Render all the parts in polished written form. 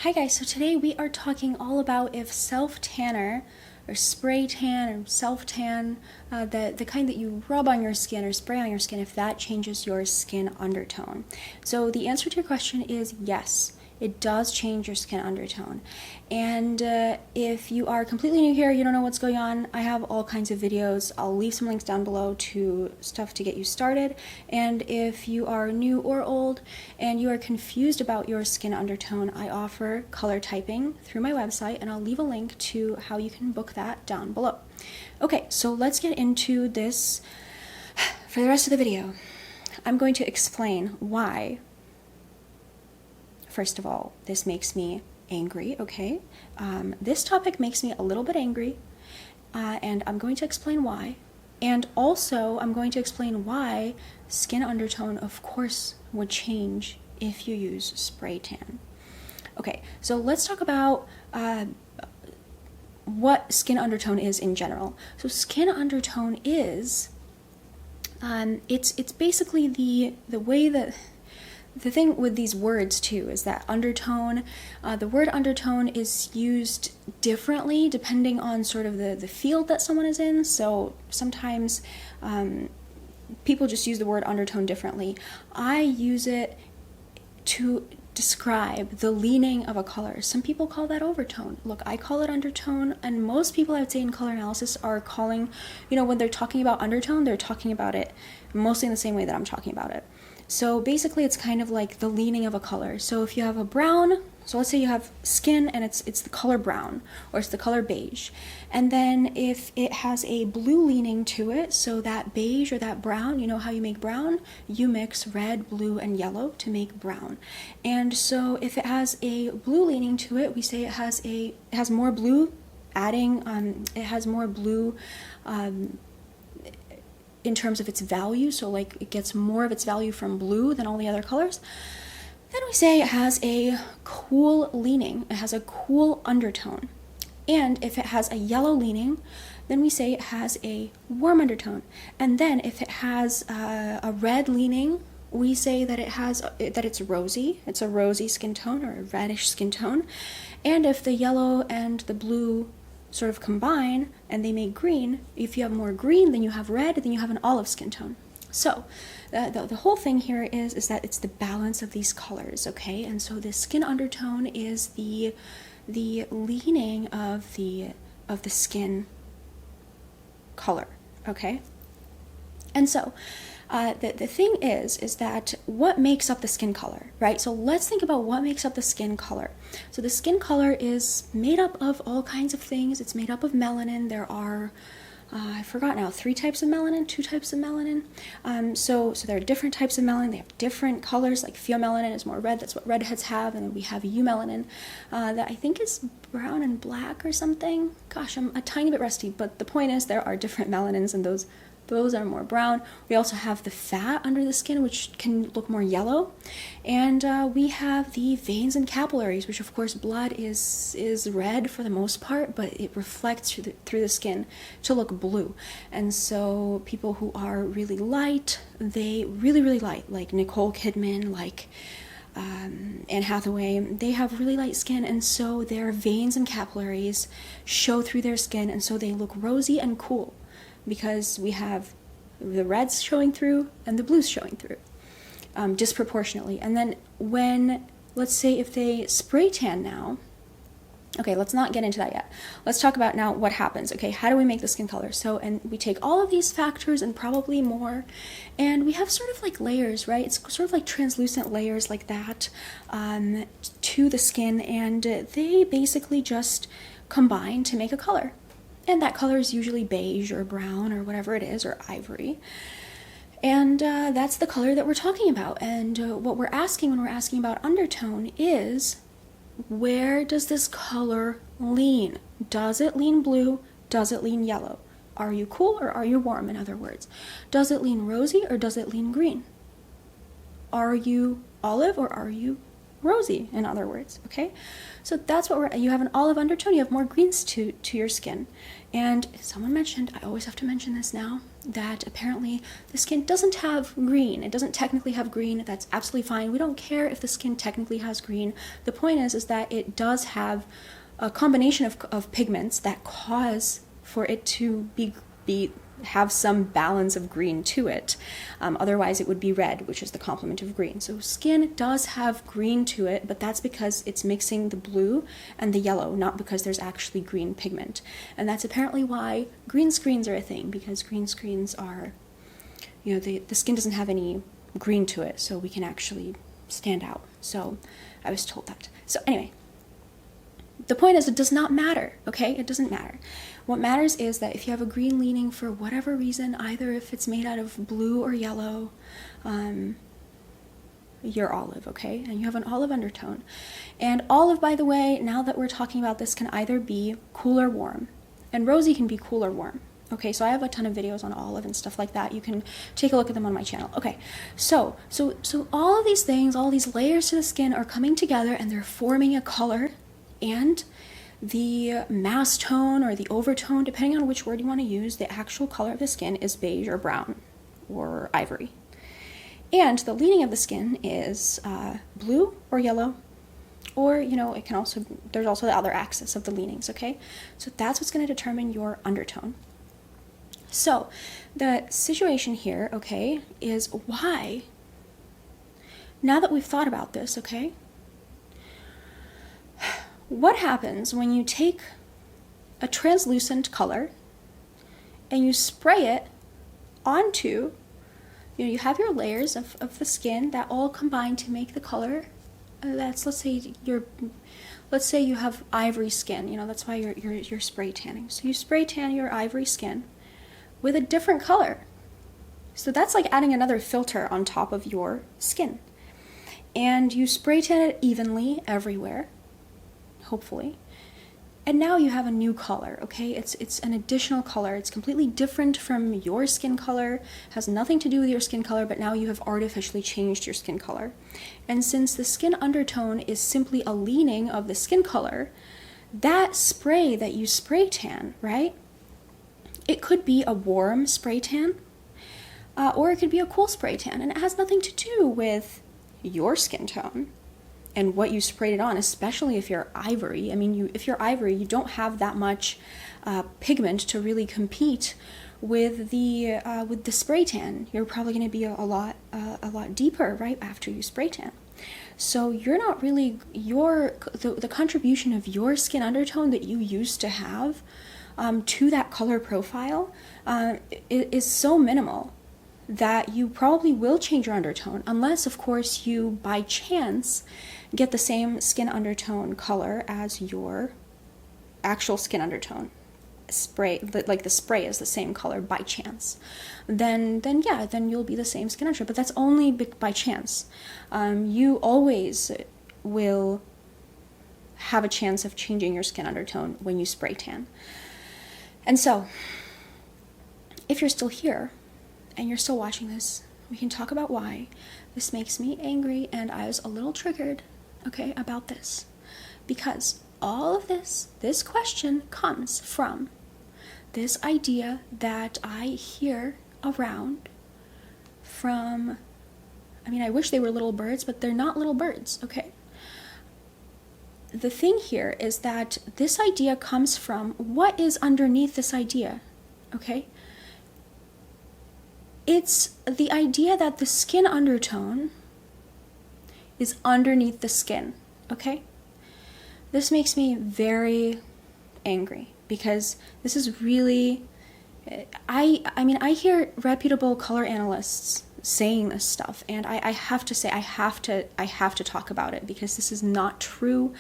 Hi guys, so today we are talking all about if self-tanner or spray tan or self-tan, the kind that you rub on your skin or spray on your skin, if that changes your skin undertone. So the answer to your question is yes. It does change your skin undertone. And if you are completely new here, you don't know what's going on, I have all kinds of videos. I'll leave some links down below to stuff to get you started. And if you are new or old and you are confused about your skin undertone, I offer color typing through my website, and I'll leave a link to how you can book that down below. Okay, so let's get into this. For the rest of the video, I'm going to explain why. First of all, this makes me angry, okay? This topic makes me a little bit angry, and I'm going to explain why. And also, I'm going to explain why skin undertone, of course, would change if you use spray tan. Okay, so let's talk about what skin undertone is in general. So skin undertone is, it's basically the way that. The thing with these words too is that undertone, the word undertone is used differently depending on sort of the field that someone is in. So sometimes people just use the word undertone differently. I use it to describe the leaning of a color. Some people call that overtone. Look, I call it undertone, and most people I would say in color analysis are calling, when they're talking about undertone, they're talking about it mostly in the same way that I'm talking about it. So basically it's kind of like the leaning of a color. So if you have a brown, so let's say you have skin and it's the color brown or it's the color beige. And then if it has a blue leaning to it, so that beige or that brown, you know how you make brown? You mix red, blue, and yellow to make brown. And so if it has a blue leaning to it, we say it has more blue, it has more blue in terms of its value, so like it gets more of its value from blue than all the other colors, then we say it has a cool leaning, it has a cool undertone. And if it has a yellow leaning, then we say it has a warm undertone. And then if it has a red leaning, we say that it's rosy, it's a rosy skin tone or a reddish skin tone. And if the yellow and the blue sort of combine and they make green, if you have more green than you have red, then you have an olive skin tone. So the whole thing here is that it's the balance of these colors, okay? And so the skin undertone is the leaning of the skin color, okay? And so the thing is that what makes up the skin color, right? So let's think about what makes up the skin color. So the skin color is made up of all kinds of things. It's made up of melanin. There are, I forgot now, 3 types of melanin, 2 types of melanin. So there are different types of melanin. They have different colors, like pheomelanin is more red. That's what redheads have. And then we have eumelanin that I think is brown and black or something. Gosh, I'm a tiny bit rusty, but the point is there are different melanins, and those are more brown. We also have the fat under the skin, which can look more yellow. And we have the veins and capillaries, which of course blood is red for the most part, but it reflects through the skin to look blue. And so people who are really light, really light, like Nicole Kidman, like Anne Hathaway, they have really light skin, and so their veins and capillaries show through their skin, and so they look rosy and cool, because we have the reds showing through and the blues showing through disproportionately. And then when, let's say if they spray tan now, okay, let's not get into that yet. Let's talk about now what happens. Okay, how do we make the skin color? So, and we take all of these factors and probably more, and we have sort of like layers, right? It's sort of like translucent layers like that to the skin, and they basically just combine to make a color. And that color is usually beige or brown or whatever it is, or ivory. And that's the color that we're talking about. And what we're asking when we're asking about undertone is, where does this color lean? Does it lean blue? Does it lean yellow? Are you cool or are you warm, in other words? Does it lean rosy or does it lean green? Are you olive or are you rosy, in other words, okay? So that's what you have an olive undertone, you have more greens to your skin. And someone mentioned, I always have to mention this now, that apparently the skin doesn't have green. It doesn't technically have green. That's absolutely fine. We don't care if the skin technically has green. The point is that it does have a combination of pigments that cause for it to have some balance of green to it. Otherwise it would be red, which is the complement of green. So skin does have green to it, but that's because it's mixing the blue and the yellow, not because there's actually green pigment. And that's apparently why green screens are a thing, because green screens are, you know, the skin doesn't have any green to it, so we can actually stand out. So I was told that. So anyway, the point is, it does not matter, okay? It doesn't matter. What matters is that if you have a green leaning for whatever reason, either if it's made out of blue or yellow, you're olive, okay? And you have an olive undertone. And olive, by the way, now that we're talking about this, can either be cool or warm. And rosy can be cool or warm. Okay, so I have a ton of videos on olive and stuff like that. You can take a look at them on my channel. Okay, so all of these things, all these layers to the skin are coming together and they're forming a color, and the mass tone or the overtone, depending on which word you want to use, the actual color of the skin is beige or brown or ivory. And the leaning of the skin is blue or yellow, or, you know, it can also, there's also the other axis of the leanings, okay? So that's what's going to determine your undertone. So the situation here, okay, is why, now that we've thought about this, okay, what happens when you take a translucent color and you spray it onto, you know, you have your layers of the skin that all combine to make the color. That's, let's say you have ivory skin, you know, that's why you're spray tanning. So you spray tan your ivory skin with a different color. So that's like adding another filter on top of your skin. And you spray tan it evenly everywhere, hopefully. And now you have a new color, okay? It's an additional color. It's completely different from your skin color, has nothing to do with your skin color, but now you have artificially changed your skin color. And since the skin undertone is simply a leaning of the skin color, that spray that you spray tan, right? It could be a warm spray tan, or it could be a cool spray tan, and it has nothing to do with your skin tone and what you sprayed it on, especially if you're ivory. I mean, if you're ivory, you don't have that much pigment to really compete with the spray tan. You're probably going to be a lot deeper right after you spray tan. So you're not really, the contribution of your skin undertone that you used to have to that color profile is so minimal that you probably will change your undertone, unless, of course, you by chance get the same skin undertone color as your actual skin undertone spray, like the spray is the same color by chance. Then you'll be the same skin undertone, but that's only by chance. You always will have a chance of changing your skin undertone when you spray tan. And so, if you're still here, and you're still watching this, we can talk about why this makes me angry, and I was a little triggered, okay, about this. Because all of this question comes from this idea that I hear around from, I mean, I wish they were little birds, but they're not little birds, okay? The thing here is that this idea comes from what is underneath this idea, okay? It's the idea that the skin undertone is underneath the skin, okay? This makes me very angry because this is really, I mean, I hear reputable color analysts saying this stuff, and I have to say, I have to talk about it because this is not true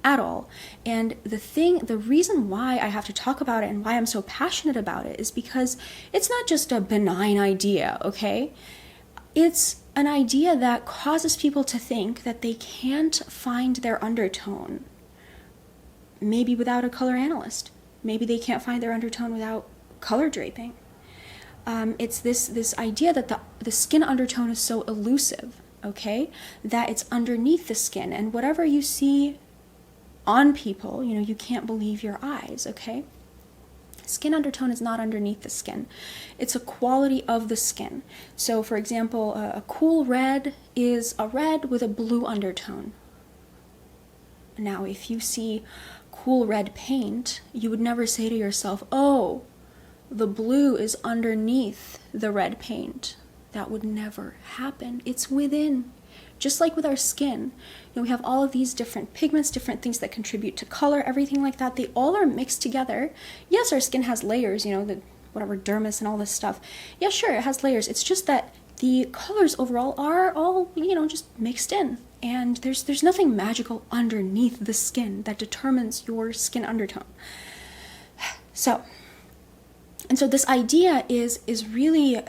at all. And the reason why I have to talk about it and why I'm so passionate about it is because it's not just a benign idea, okay? It's an idea that causes people to think that they can't find their undertone, maybe without a color analyst. Maybe they can't find their undertone without color draping. It's this idea that the skin undertone is so elusive, okay? That it's underneath the skin, and whatever you see on people, you can't believe your eyes, okay? Skin undertone is not underneath the skin. It's a quality of the skin. So, for example, a cool red is a red with a blue undertone. Now, if you see cool red paint, you would never say to yourself, oh, the blue is underneath the red paint. That would never happen. It's within. Just like with our skin, we have all of these different pigments, different things that contribute to color, everything like that. They all are mixed together. Yes, our skin has layers, the whatever dermis and all this stuff. Yeah, sure, it has layers. It's just that the colors overall are all, just mixed in. And there's nothing magical underneath the skin that determines your skin undertone. So this idea is really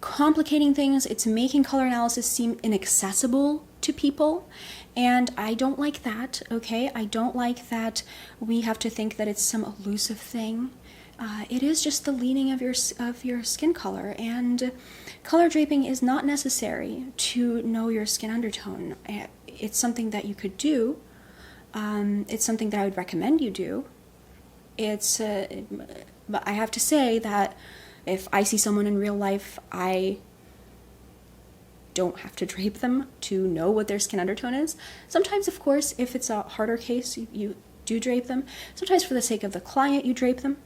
complicating things. It's making color analysis seem inaccessible to people, and I don't like that, okay? I don't like that we have to think that it's some elusive thing. It is just the leaning of your skin color, and color draping is not necessary to know your skin undertone. It's something that you could do. It's something that I would recommend you do. But I have to say that if I see someone in real life, I don't have to drape them to know what their skin undertone is. Sometimes, of course, if it's a harder case, you do drape them. Sometimes for the sake of the client, you drape them.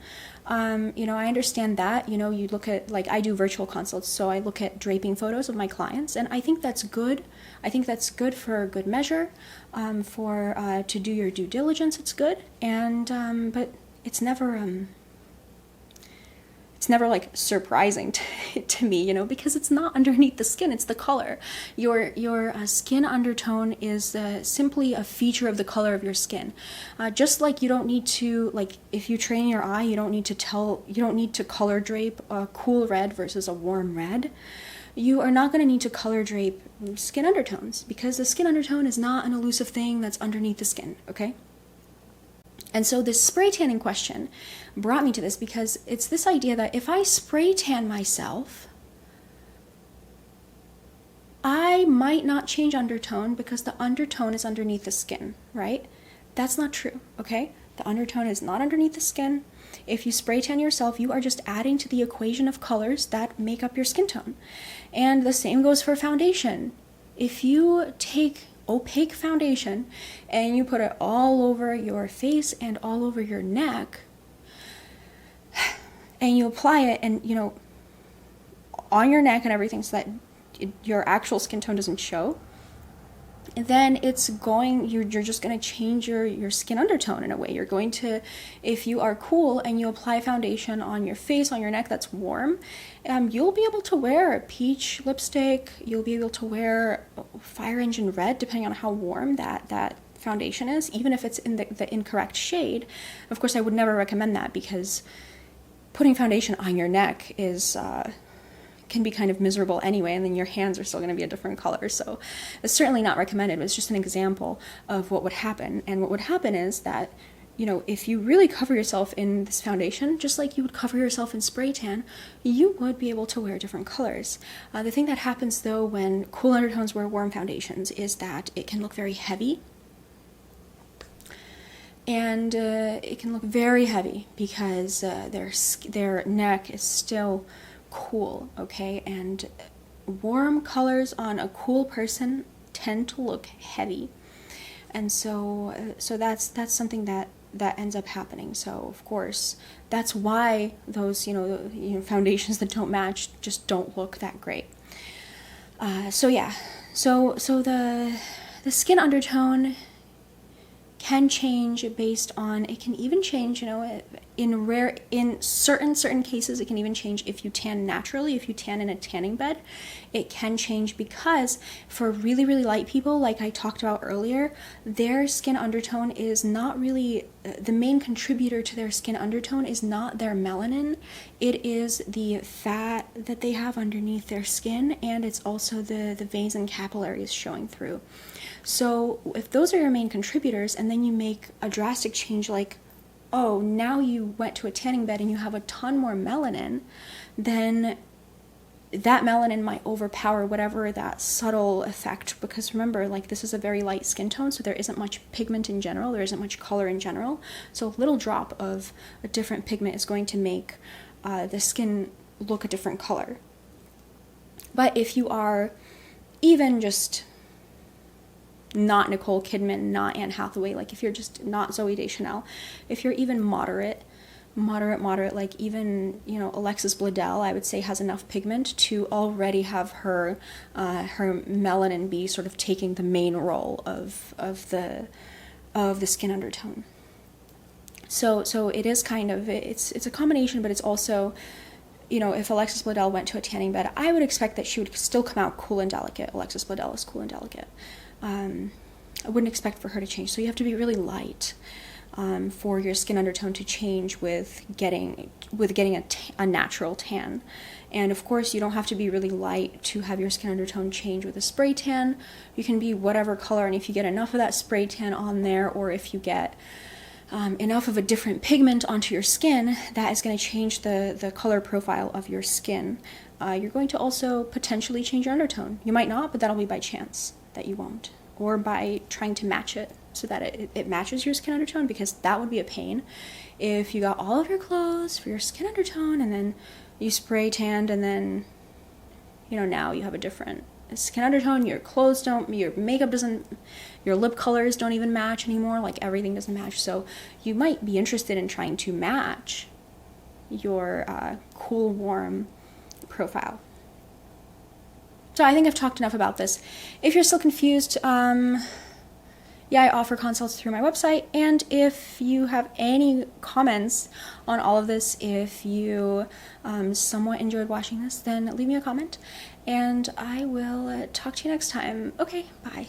I understand that. You look at, like, I do virtual consults, so I look at draping photos of my clients, and I think that's good. I think that's good for good measure. To do your due diligence, it's good. And but it's never like surprising to me, because it's not underneath the skin, it's the color. Your skin undertone is simply a feature of the color of your skin. Just like you don't need to, like, if you train your eye, you don't need to color drape a cool red versus a warm red. You are not going to need to color drape skin undertones, because the skin undertone is not an elusive thing that's underneath the skin, okay? And so this spray tanning question brought me to this, because it's this idea that if I spray tan myself, I might not change undertone because the undertone is underneath the skin, right? That's not true, okay? The undertone is not underneath the skin. If you spray tan yourself, you are just adding to the equation of colors that make up your skin tone. And the same goes for foundation. If you take opaque foundation and you put it all over your face and all over your neck, and you apply it and on your neck and everything, so that your actual skin tone doesn't show, then you're just going to change your skin undertone in a way. You're going to, if you are cool and you apply foundation on your face, on your neck that's warm, you'll be able to wear peach lipstick, you'll be able to wear fire engine red, depending on how warm that foundation is, even if it's in the incorrect shade. Of course, I would never recommend that, because putting foundation on your neck can be kind of miserable anyway, and then your hands are still going to be a different color. So it's certainly not recommended. It's just an example of what would happen. And what would happen is that, if you really cover yourself in this foundation, just like you would cover yourself in spray tan, you would be able to wear different colors. The thing that happens, though, when cool undertones wear warm foundations is that it can look very heavy. And it can look very heavy because their neck is still cool, okay? And warm colors on a cool person tend to look heavy. And so that's something that ends up happening. So of course, that's why those foundations that don't match just don't look that great. So the skin undertone can change based on, it can even change, in certain cases, it can even change if you tan naturally, if you tan in a tanning bed. It can change because for really, really light people, like I talked about earlier, their skin undertone is not really, the main contributor to their skin undertone is not their melanin. It is the fat that they have underneath their skin, and it's also the veins and capillaries showing through. So if those are your main contributors, and then you make a drastic change like, oh, now you went to a tanning bed and you have a ton more melanin, then that melanin might overpower whatever that subtle effect, because remember, like, this is a very light skin tone, so there isn't much pigment in general, there isn't much color in general, so a little drop of a different pigment is going to make the skin look a different color. But if you are even just not Nicole Kidman, not Anne Hathaway, like if you're just not Zooey Deschanel, if you're even moderate, like even, you know, Alexis Bledel, I would say, has enough pigment to already have her melanin be sort of taking the main role of the skin undertone. So it is kind of, it's a combination, but it's also, you know, if Alexis Bledel went to a tanning bed, I would expect that she would still come out cool and delicate. Alexis Bledel is cool and delicate. I wouldn't expect for her to change. So you have to be really light for your skin undertone to change with getting a natural tan. And of course, you don't have to be really light to have your skin undertone change with a spray tan. You can be whatever color, and if you get enough of that spray tan on there, or if you get enough of a different pigment onto your skin, that is going to change the color profile of your skin. You're going to also potentially change your undertone. You might not, but that'll be by chance that you won't, or by trying to match it so that it matches your skin undertone, because that would be a pain if you got all of your clothes for your skin undertone and then you spray tanned, and then, you know, now you have a different skin undertone, your clothes don't, your makeup doesn't, your lip colors don't even match anymore, like everything doesn't match. So you might be interested in trying to match your cool, warm profile. So I think I've talked enough about this. If you're still confused, yeah, I offer consults through my website, and if you have any comments on all of this, if you somewhat enjoyed watching this, then leave me a comment, and I will talk to you next time. Okay, bye.